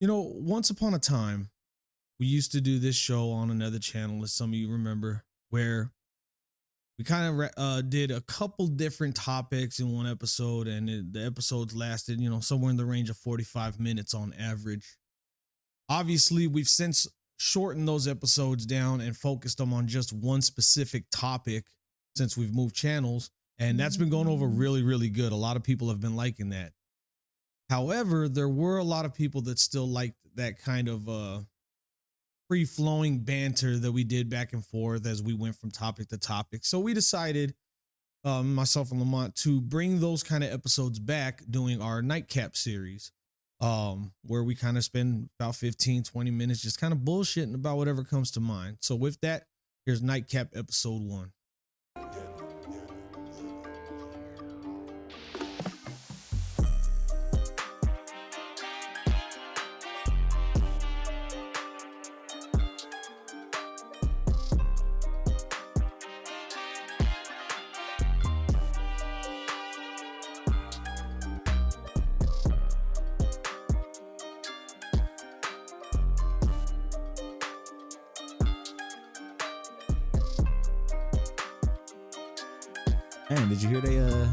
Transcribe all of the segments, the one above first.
Once upon a time, we used to do this show on another channel, as some of you remember, where we kind of did a couple different topics in one episode, and the episodes lasted, somewhere in the range of 45 minutes on average. Obviously, we've since shortened those episodes down and focused them on just one specific topic since we've moved channels, and that's been going over really, really good. A lot of people have been liking that. However, there were a lot of people that still liked that kind of free-flowing banter that we did back and forth as we went from topic to topic. So we decided, myself and Lamont, to bring those kind of episodes back doing our nightcap series, where we kind of spend about 15, 20 minutes just kind of bullshitting about whatever comes to mind. So with that, here's Nightcap episode 1. Man, did you hear you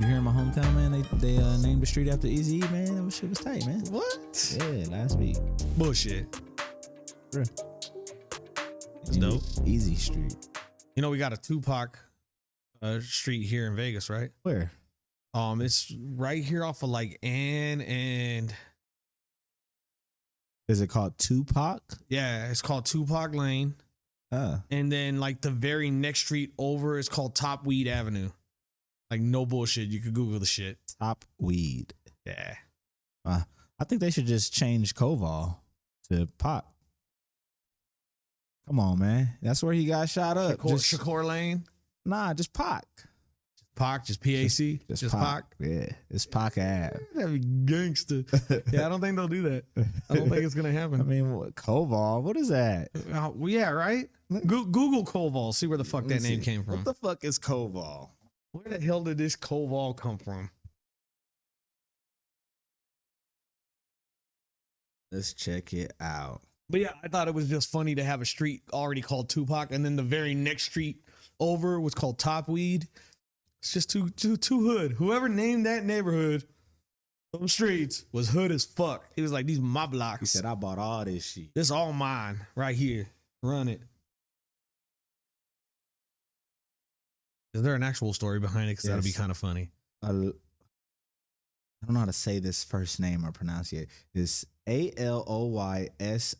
hear in my hometown, man, they named the street after Eazy-E, man? That shit was tight, man. What? Yeah, last week. Bullshit. Bro. It's dope. Easy Street. We got a Tupac street here in Vegas, right? Where? It's right here off of like Ann and... Is it called Tupac? Yeah, it's called Tupac Lane. And then like the very next street over is called Top Weed Avenue. Like no bullshit. You could Google the shit. Top Weed. Yeah. I think they should just change Koval to Pac. Come on, man. That's where he got shot up. Shakur Lane? Nah, just Pac. Pac, just PAC? Just Pac? Yeah, it's Pac Ave. That'd be gangster. Yeah, I don't think they'll do that. I don't think it's going to happen. I mean, what, Koval? What is that? Well, yeah, right? Google Koval. See where the fuck that name came from. What the fuck is Koval? Where the hell did this Koval come from? Let's check it out. But yeah, I thought it was just funny to have a street already called Tupac, and then the very next street over was called Top Weed. It's just too hood. Whoever named that neighborhood, those streets, was hood as fuck. He was like, these my blocks. He said, I bought all this shit. This all mine right here. Run it. Is there an actual story behind it? Because that'd be kind of funny. I don't know how to say this first name or pronounce it. It's Aloysius.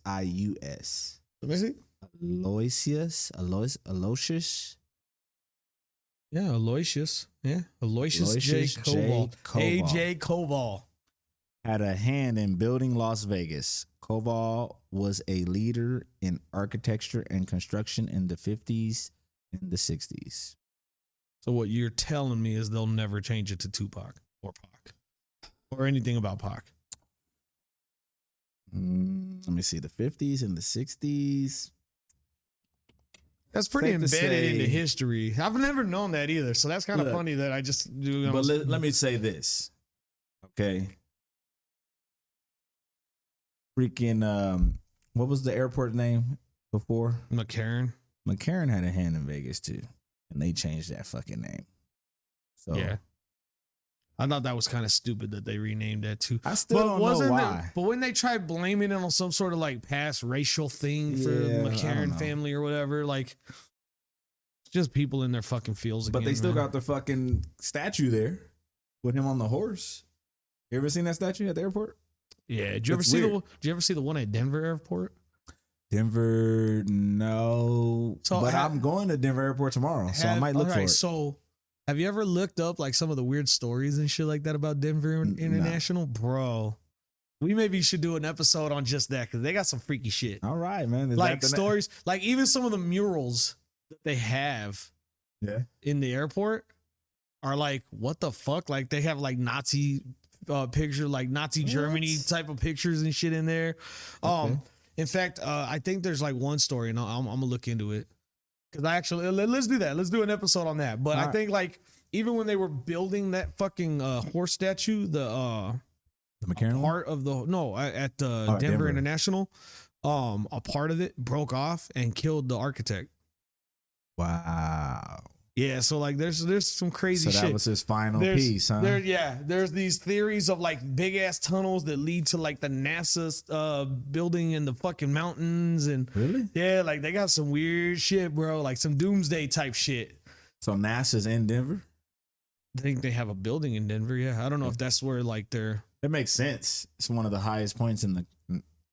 Let me see. Aloysius. Yeah, Aloysius. Yeah, Aloysius J. Koval. AJ Koval. Had a hand in building Las Vegas. Koval was a leader in architecture and construction in the 50s and the 60s. So what you're telling me is they'll never change it to Tupac or Pac or anything about Pac. Let me see. The 50s and the 60s. That's pretty embedded into history. I've never known that either. So that's kind of funny that I just do. But let me say this. Okay. Freaking, what was the airport name before? McCarran. McCarran had a hand in Vegas too. And they changed that fucking name. So yeah. I thought that was kind of stupid that they renamed that too. I still don't know why. But when they tried blaming it on some sort of like past racial thing for the McCarran family or whatever, like it's just people in their fucking fields again. But they still got the fucking statue there with him on the horse. You ever seen that statue at the airport? Yeah. Did you ever see the one at Denver Airport? Denver, no. But I'm going to Denver Airport tomorrow, so I might look for it. So have you ever looked up like some of the weird stories and shit like that about Denver International? No. Bro, we maybe should do an episode on just that because they got some freaky shit. All right, man. Like stories, like even some of the murals that they have in the airport are like, what the fuck? Like they have like Nazi picture, like Nazi Germany type of pictures and shit in there. Okay. In fact, I think there's like one story, and I'm gonna look into it because I actually let's do that. Let's do an episode on that. But I think like even when they were building that fucking horse statue, the The McCarran one? part of the at at Denver Denver. International, a part of it broke off and killed the architect. Wow. Yeah, so like there's some crazy So shit. that was his final piece, huh? There's these theories of like big ass tunnels that lead to like the NASA building in the fucking mountains, and Really? yeah, like they got some weird shit, bro, like some doomsday type shit. So NASA's in Denver? I think they have a building in Denver. Yeah, I don't know if that's where like they're. It makes sense. It's one of the highest points in the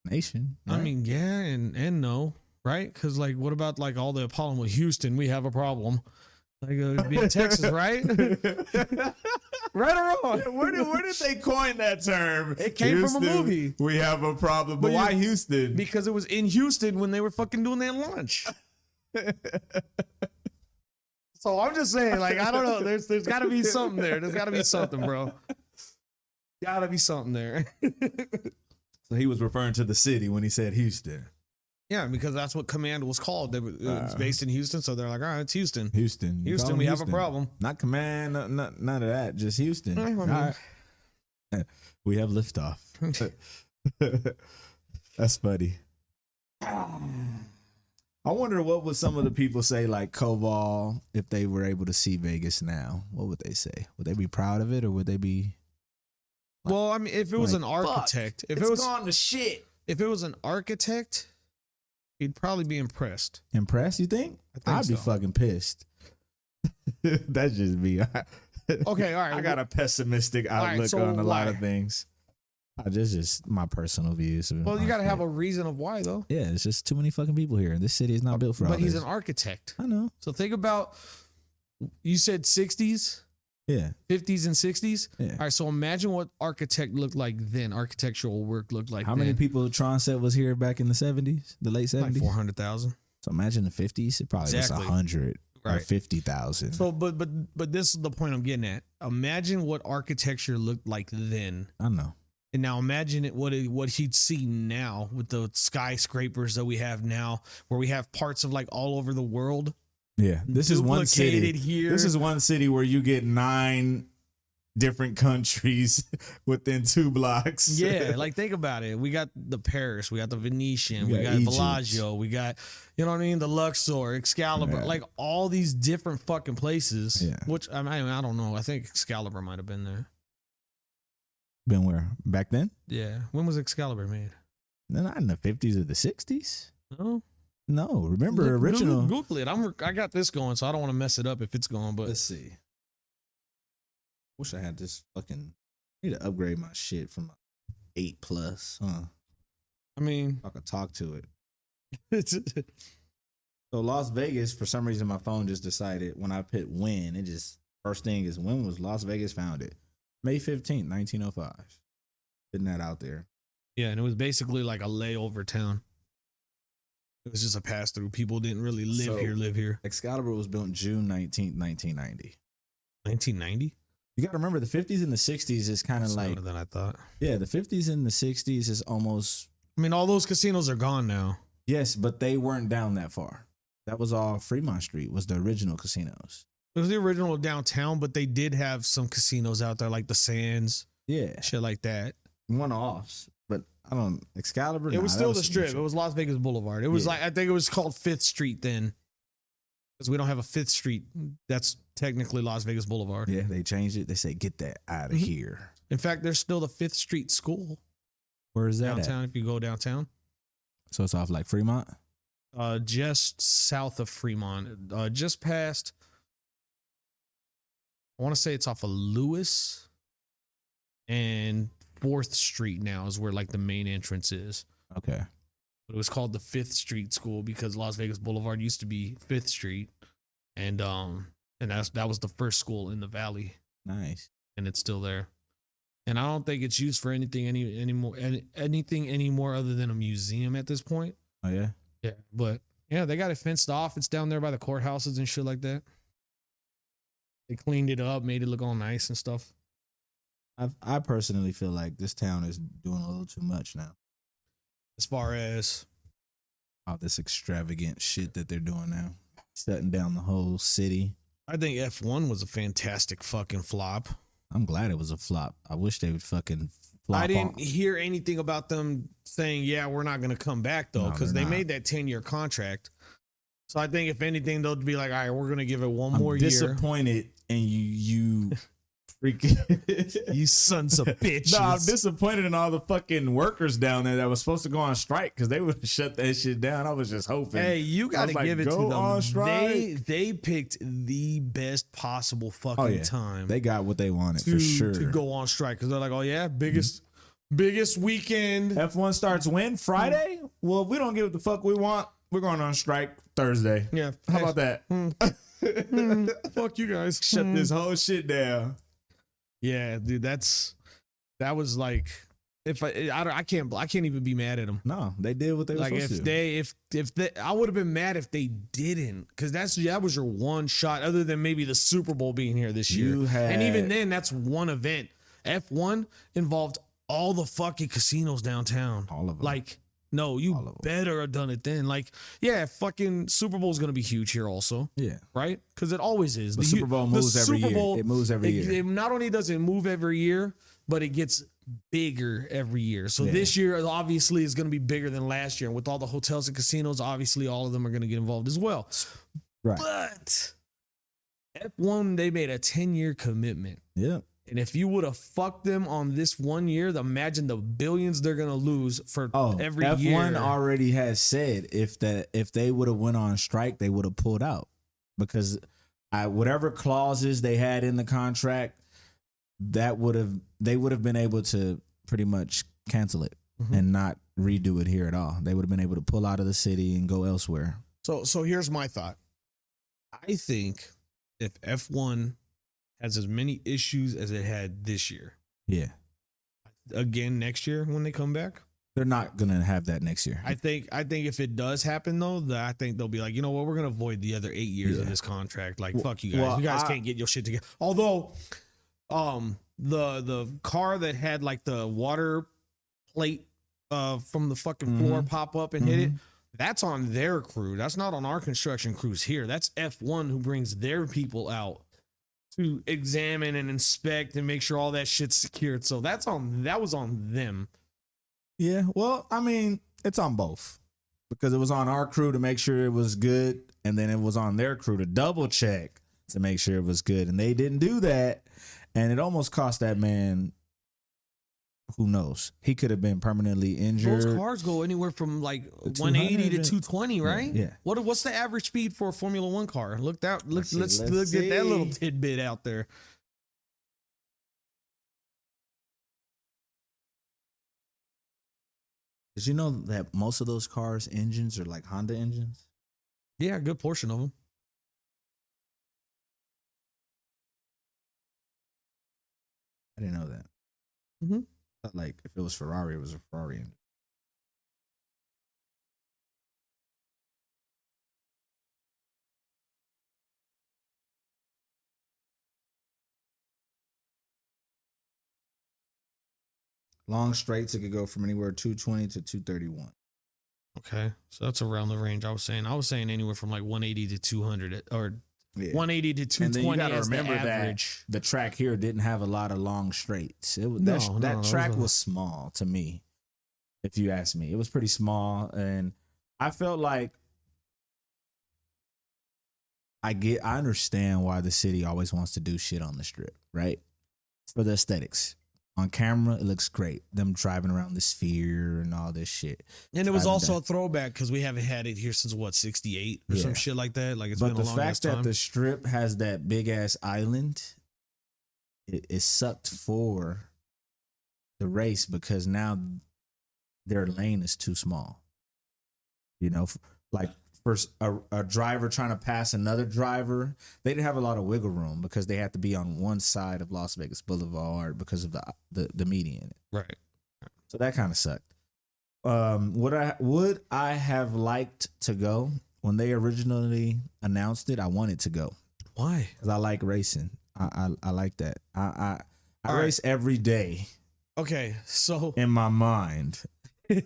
nation. I right? mean, yeah, and no, right? Because like, what about like all the Apollo? Well, Houston, we have a problem. Like it'd be in Texas, right? Right or wrong? Where did they coin that term? It came from a movie. We have a problem. But why Houston? Because it was in Houston when they were fucking doing their launch. So I'm just saying, like, I don't know. There's got to be something there. There's got to be something, bro. Got to be something there. So he was referring to the city when he said Houston. Yeah, because that's what command was called. It was based in Houston, so they're like, all right, it's Houston. Houston. Houston, we have a problem. Not command, none of that. Just Houston. I mean- All right. We have liftoff. That's funny. I wonder what would some of the people say, like Koval, if they were able to see Vegas now. What would they say? Would they be proud of it, or would they be? Well, I mean, if it was Like, an architect, if It's it was gone to shit. if it was an architect, he'd probably be impressed. Impressed? You think? I think I'd be so. fucking pissed. That's just me. Okay, all right. I got a pessimistic right, outlook so on a lot why? of things. This is just my personal views. Well, you got to have a reason of why, though. Yeah, it's just too many fucking people here. This city is not built for all But he's this. an architect. I know. So think about, you said 60s, Yeah. 50s, and 60s. Yeah. All right, so imagine what architect looked like then. Architectural work looked like How then. many people Tron said was here back in the 70s, the late 70s? Like 400,000. So imagine the 50s. It probably Exactly. was 100 or Right. 50,000. So, but this is the point I'm getting at. Imagine what architecture looked like then. I know. And now imagine what he'd see now with the skyscrapers that we have now, where we have parts of like all over the world. Yeah. This is one city. Duplicated here. This is one city where you get 9 different countries within 2 blocks. Yeah, like think about it. We got the Paris, we got the Venetian, We we got got Egypt. Bellagio, we got, you know what I mean, the Luxor, Excalibur, Yeah. like all these different fucking places. Yeah. Which I mean, I don't know. I think Excalibur might have been there. Been where? Back then? Yeah. When was Excalibur made? Not in the 50s or the 60s. No. No, remember Look, original. Google it. I got this going, so I don't want to mess it up if it's going. But Let's see. Wish I had this fucking. I need to upgrade my shit from 8+, huh? I mean, I could talk to it. it's, So Las Vegas, for some reason, my phone just decided when I put when, it just first thing is when was Las Vegas founded? May 15th, 1905. Putting that out there. yeah, and it was basically like a layover town. It was just a pass through. People didn't really live here. Excalibur was built June 19th, 1990. 1990. You got to remember the 50s and the 60s is kind of like, Sooner than I thought. yeah, the 50s and the 60s is almost, I mean, all those casinos are gone now. yes, but they weren't down that far. That was all Fremont Street was the original casinos. It was the original downtown, but they did have some casinos out there, like the Sands, Yeah, shit like that. one-offs. But I don't, Excalibur, It was nah, still that the strip. It neutral. was Las Vegas Boulevard. It was Yeah. like, I think it was called 5th Street then. Because we don't have a 5th Street. That's technically Las Vegas Boulevard. Yeah, they changed it. They say, get that out of Mhm. here. In fact, there's still the 5th Street School Where is that downtown if you go downtown. at? So it's off like Fremont? Just south of Fremont. Just past, I want to say it's off of Lewis and 4th Street now is where like the main entrance is. Okay. But it was called the 5th Street School because Las Vegas Boulevard used to be 5th Street. And that was the first school in the valley, Nice. and it's still there. And I don't think it's used for anything anymore other than a museum at this point. Oh, yeah? Yeah, but yeah, they got it fenced off. It's down there by the courthouses and shit like that. They cleaned it up, made it look all nice and stuff. I personally feel like this town is doing a little too much now. As far as All this extravagant shit that they're doing now. Shutting down the whole city. I think F1 was a fantastic fucking flop. I'm glad it was a flop. I wish they would fucking I didn't hear anything about them saying, yeah, we're not going to come back, though, because they made that 10-year contract. So I think, if anything, they'll be like, all right, we're going to give it one more year. Disappointed in you freaking. You sons of bitches. No, I'm disappointed in all the fucking workers down there that was supposed to go on strike because they would shut that shit down. I was just hoping. Hey, you got to give it to them. On strike. They picked the best possible fucking time. They got what they wanted for sure. To go on strike because they're like, oh, yeah, biggest weekend. F1 starts when? Friday? Well, we don't give what the fuck we want. We're going on strike Thursday. Yeah. How about that? Fuck you guys. Shut this whole shit down. Yeah, dude, that was like, if I can't even be mad at them. No, they did what they were supposed to do. If they, I would have been mad if they didn't, because that was your one shot, other than maybe the Super Bowl being here this year. And even then, that's one event. F1 involved all the fucking casinos downtown. All of them. Like, no, you better have done it then. Like, yeah, fucking Super Bowl is going to be huge here also. Yeah. Right? Because it always is. The Super Bowl moves every year. It moves every year. It not only does it move every year, but it gets bigger every year. So this year, obviously, is going to be bigger than last year. And with all the hotels and casinos, obviously, all of them are going to get involved as well. Right. But F1, they made a 10-year commitment. Yeah. And if you would have fucked them on this 1 year, imagine the billions they're gonna lose for every year. F1 already has said if they would have went on strike, they would have pulled out because whatever clauses they had in the contract, they would have been able to pretty much cancel it and not redo it here at all. They would have been able to pull out of the city and go elsewhere. So here's my thought. I think if F1 has as many issues as it had this year. Yeah. Again, next year when they come back. They're not going to have that next year. I think if it does happen, though, I think they'll be like, you know what, we're going to avoid the other 8 years of this contract. Like, fuck you guys. You guys can't get your shit together. Although, the car that had, like, the water plate from the fucking floor pop up and hit it, that's on their crew. That's not on our construction crews here. That's F1 who brings their people out to examine and inspect and make sure all that shit's secured. So that was on them. Yeah, well, I mean, it's on both because it was on our crew to make sure it was good, and then it was on their crew to double check to make sure it was good, and they didn't do that, and it almost cost that man. Who knows? He could have been permanently injured. Those cars go anywhere from like 180 to 220, right? Yeah. What's the average speed for a Formula One car? Let's get that little tidbit out there. Did you know that most of those cars' engines are like Honda engines? Yeah, a good portion of them. I didn't know that. Mm-hmm. Like if it was Ferrari, it was a Ferrari engine. Long straights, it could go from anywhere 220 to 231. Okay, so that's around the range I was saying. I was saying anywhere from like 180 to 200 or 180 to 220. And then you gotta remember that the track here didn't have a lot of long straights. That track was small to me, if you ask me. It was pretty small, and I felt like I understand why the city always wants to do shit on the strip, right? For the aesthetics. On camera, it looks great. Them driving around the sphere and all this shit. And it was also a throwback because we haven't had it here since what, 68 or some shit like that. Like it's been a long time. But the fact that the strip has that big ass island, it sucked for the race because now their lane is too small. You know, like for a driver trying to pass another driver, they didn't have a lot of wiggle room because they had to be on one side of Las Vegas Boulevard because of the median. Right. So that kind of sucked. Would I have liked to go when they originally announced it? I wanted to go. Why? Because I like racing. I like that. I race every day. Okay, so in my mind. All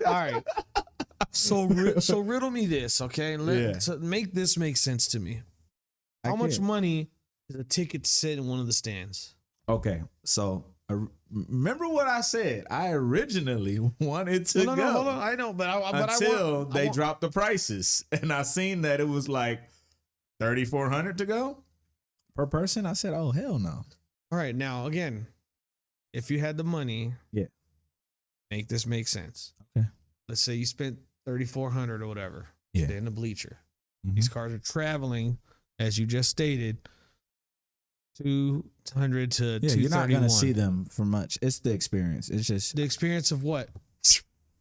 right. So riddle me this, okay? So make this make sense to me. How much money is a ticket to sit in one of the stands? Okay, so Remember what I said? I originally wanted to no, go. hold on. I know, Until they dropped the prices, and I seen that it was like $3,400 to go per person. I said, "Oh hell no!" All right, now again, if you had the money, Yeah. make this make sense. Okay. Let's say you spent $3,400 or whatever. Yeah. Stay in the bleacher. Mhm. These cars are traveling, as you just stated, 200 to 231. You're not gonna see them for much. It's the experience. It's just the experience of what?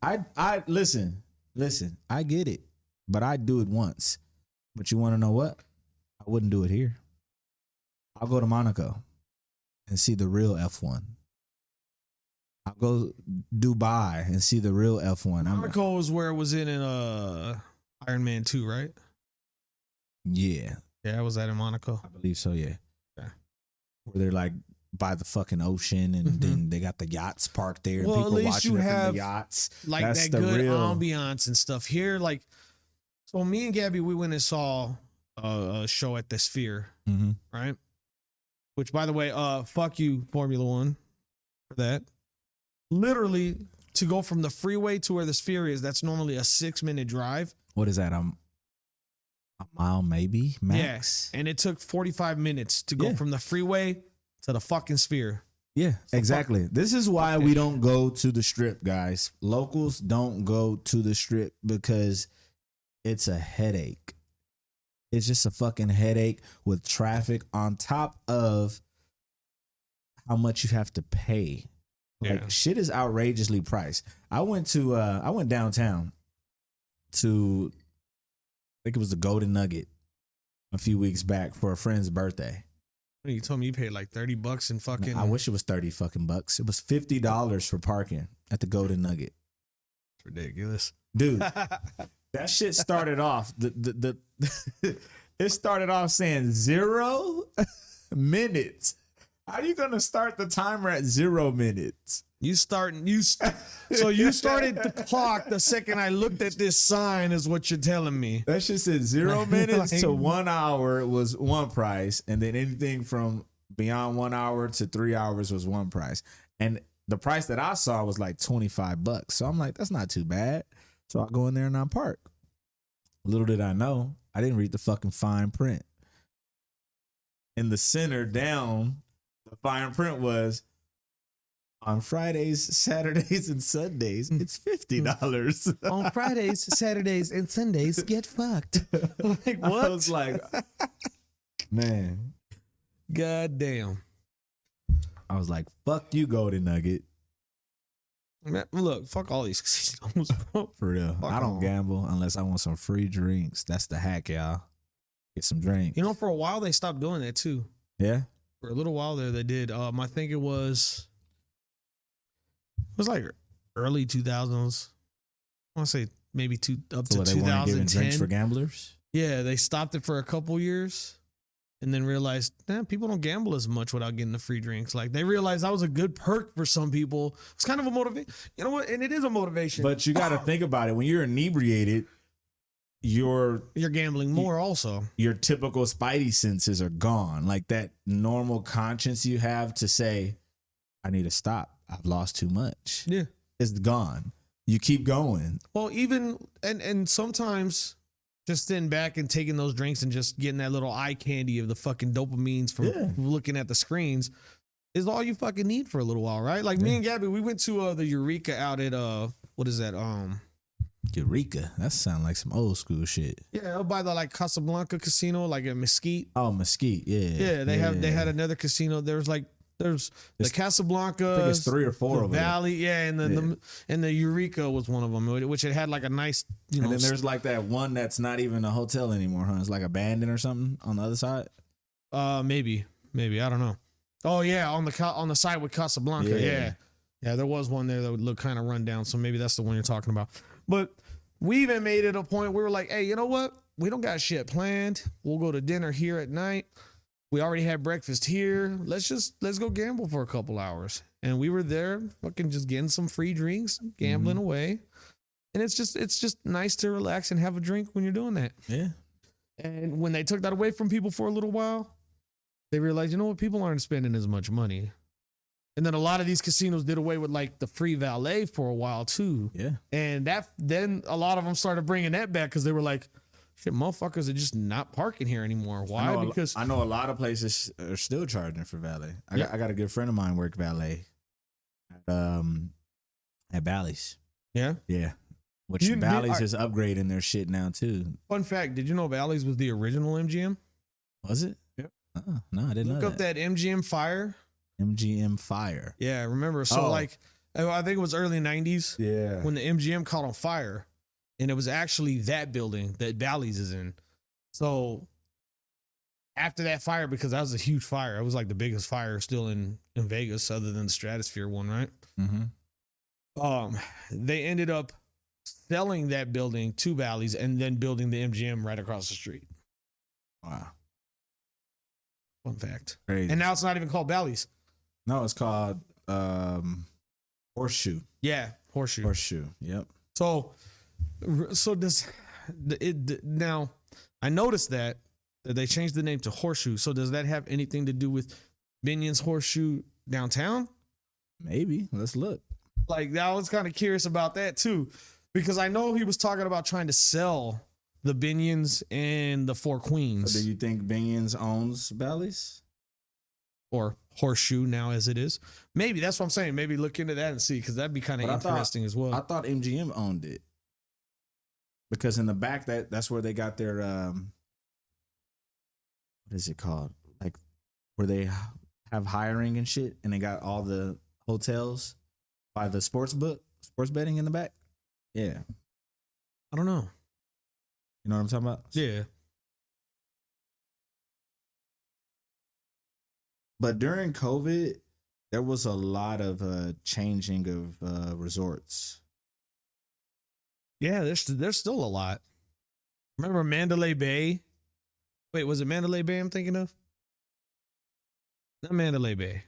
I listen. I get it, but I do it once. But you want to know what? I wouldn't do it here. I'll go to Monaco and see the real F1. I'll go Dubai and see the real F1. Monaco was where it was in Iron Man 2, right? Yeah. Yeah, was that in Monaco? I believe so, yeah. Okay. Where they're like by the fucking ocean and then they got the yachts parked there and Well, people at least watching you it from have the yachts. like That's that the good real ambiance and stuff. Here, like, so me and Gabby, we went and saw a show at the Sphere, right? Which, by the way, fuck you, Formula One, for that. Literally, to go from the freeway to where the Sphere is, that's normally a 6-minute drive. What is that? A mile maybe max? Yeah, and it took 45 minutes to go from the freeway to the fucking Sphere. Yeah, exactly. This is why we don't go to the Strip, guys. Locals don't go to the Strip because it's a headache. It's just a fucking headache with traffic on top of how much you have to pay. Like shit is outrageously priced. I went downtown to, I think it was the Golden Nugget a few weeks back for a friend's birthday. You told me you paid like $30 in fucking. I wish it was 30 fucking bucks. It was $50 for parking at the Golden Nugget. It's ridiculous, dude. That shit started off it started off saying 0 minutes. How are you gonna start the timer at 0 minutes? So you started the clock the second I looked at this sign, is what you're telling me. That shit said 0 minutes to 1 hour was one price, and then anything from beyond 1 hour to 3 hours was one price. And the price that I saw was like $25. So I'm like, that's not too bad. So I go in there and I park. Little did I know, I didn't read the fucking fine print. In the center down, the fine print was, on Fridays, Saturdays, and Sundays, it's $50. On Fridays, Saturdays, and Sundays, get fucked. Like, what? I was like, man. God damn. I was like, fuck you, Golden Nugget. Man, look, fuck all these casinos, bro. For real. Fuck I don't all. gamble unless I want some free drinks. That's the hack, y'all. Get some drinks. You know, for a while, they stopped doing that, too. Yeah? For a little while there, they did. I think it was like early 2000s. I want to say maybe up to they weren't giving 2010. drinks for gamblers? Yeah, they stopped it for a couple years and then realized, people don't gamble as much without getting the free drinks. Like, they realized that was a good perk for some people. It's kind of a motivation. You know what? And it is a motivation. But you got to think about it. When you're inebriated, you're gambling more also. Your typical spidey senses are gone. Like that normal conscience you have to say, I need to stop. I've lost too much. Yeah. It's gone. You keep going. Well, even, and sometimes just sitting back and taking those drinks and just getting that little eye candy of the fucking dopamines from looking at the screens is all you fucking need for a little while, right? Like me and Gabby, we went to the Eureka out at, what is that? Eureka. That sounds like some old school shit. Yeah, by the like Casablanca casino, like at Mesquite. Oh, Mesquite. Yeah. Yeah, they had another casino. There's the Casablanca. I think it's 3 or 4 the over Valley, there. And the Eureka was one of them, which it had like a nice, And then there's like that one that's not even a hotel anymore, huh? It's like abandoned or something on the other side. Maybe I don't know. Oh yeah, on the side with Casablanca. Yeah, there was one there that would look kind of run down. So maybe that's the one you're talking about. But we even made it a point where we were like, hey, you know what? We don't got shit planned. We'll go to dinner here at night. We already had breakfast here. Let's go gamble for a couple hours. And we were there fucking just getting some free drinks, gambling away. And it's just nice to relax and have a drink when you're doing that. Yeah. And when they took that away from people for a little while, they realized, you know what? People aren't spending as much money. And then a lot of these casinos did away with like the free valet for a while too. Yeah. And then a lot of them started bringing that back because they were like, shit, motherfuckers are just not parking here anymore. Why? Because I know a lot of places are still charging for valet. I got a good friend of mine work valet at Bally's. Yeah. Yeah. Which Bally's is upgrading their shit now too. Fun fact, did you know Bally's was the original MGM? Was it? Yep. Oh, no, I didn't know that. Look up that MGM Fire. MGM Fire. Yeah, remember? So like, I think it was early 90s. Yeah. When the MGM caught on fire, and it was actually that building that Bally's is in. So after that fire, because that was a huge fire, it was like the biggest fire still in Vegas, other than the Stratosphere one, right? Mm-hmm. They ended up selling that building to Bally's and then building the MGM right across the street. Wow. Fun fact. Crazy. And now it's not even called Bally's. No, it's called Horseshoe. Yeah, Horseshoe. Horseshoe. Yep. So does it now? I noticed that they changed the name to Horseshoe. So does that have anything to do with Binion's Horseshoe downtown? Maybe. Let's look. Like, I was kind of curious about that too, because I know he was talking about trying to sell the Binions and the Four Queens. So do you think Binion's owns Bally's? Or Horseshoe now as it is? Maybe. That's what I'm saying. Maybe look into that and see, because that'd be kind of interesting as well. I thought MGM owned it. Because in the back, that's where they got their, what is it called? Like, where they have hiring and shit, and they got all the hotels by the sports betting in the back. Yeah. I don't know. You know what I'm talking about? Yeah. But during COVID, there was a lot of changing of resorts. Yeah, there's still a lot. Remember Mandalay Bay? Wait, was it Mandalay Bay I'm thinking of? Not Mandalay Bay.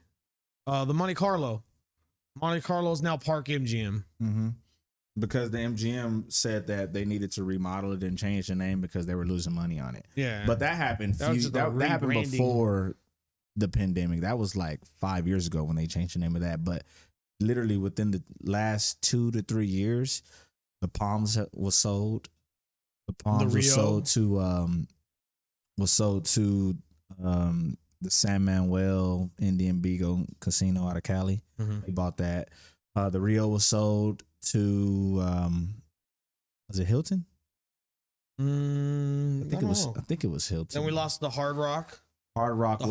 The Monte Carlo. Monte Carlo is now Park MGM. Mm-hmm. Because the MGM said that they needed to remodel it and change the name because they were losing money on it. Yeah. But that happened. That happened before the pandemic. That was like 5 years ago when they changed the name of that. But literally within the last 2 to 3 years, the Palms was sold. The Palms was sold to the San Manuel Indian Beagle Casino out of Cali. Mm-hmm. They bought that. The Rio was sold to was it Hilton? I think it was Hilton. Then we lost the Hard Rock. Hard Rock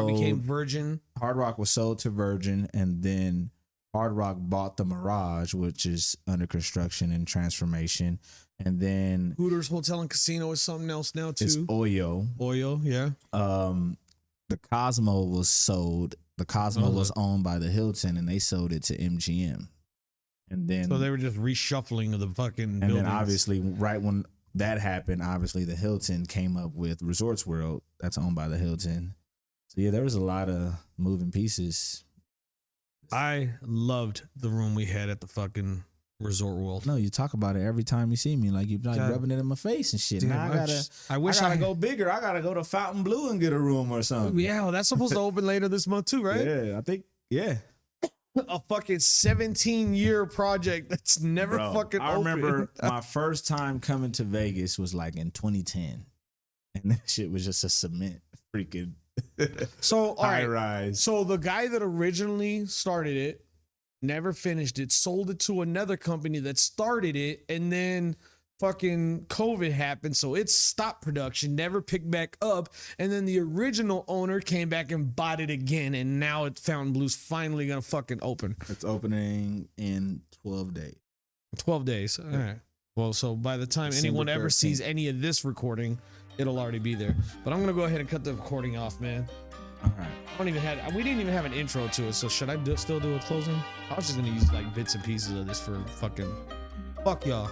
became Virgin. Hard Rock was sold to Virgin, and then Hard Rock bought the Mirage, which is under construction and transformation. And then Hooters Hotel and Casino is something else now too. It's Oyo. Oyo, yeah. The Cosmo was sold. The Cosmo was owned by the Hilton, and they sold it to MGM. And then so they were just reshuffling the fucking buildings. Then obviously right when that happened, obviously the Hilton came up with Resorts World. That's owned by the Hilton. So yeah, there was a lot of moving pieces. I loved the room we had at the fucking Resort World. No, you talk about it every time you see me. Like you're like rubbing it in my face and shit. Damn, now I gotta go bigger. I gotta go to Fountain Blue and get a room or something. Yeah, well, that's supposed to open later this month too, right? Yeah, I think. Yeah. A fucking 17-year project that's never fucking I opened. remember my first time coming to Vegas was like in 2010. And that shit was just a cement freaking so high rise. So the guy that originally started it, never finished it, sold it to another company that started it, and then fucking COVID happened, so it stopped production, never picked back up, and then the original owner came back and bought it again, and now Fountain Blue's finally gonna fucking open. It's opening in 12 days. 12 days. All right. Well, so by the time anyone ever sees any of this recording, it'll already be there. But I'm gonna go ahead and cut the recording off, man. All right. We didn't even have an intro to it, so should I still do a closing? I was just gonna use like bits and pieces of this for fucking fuck y'all.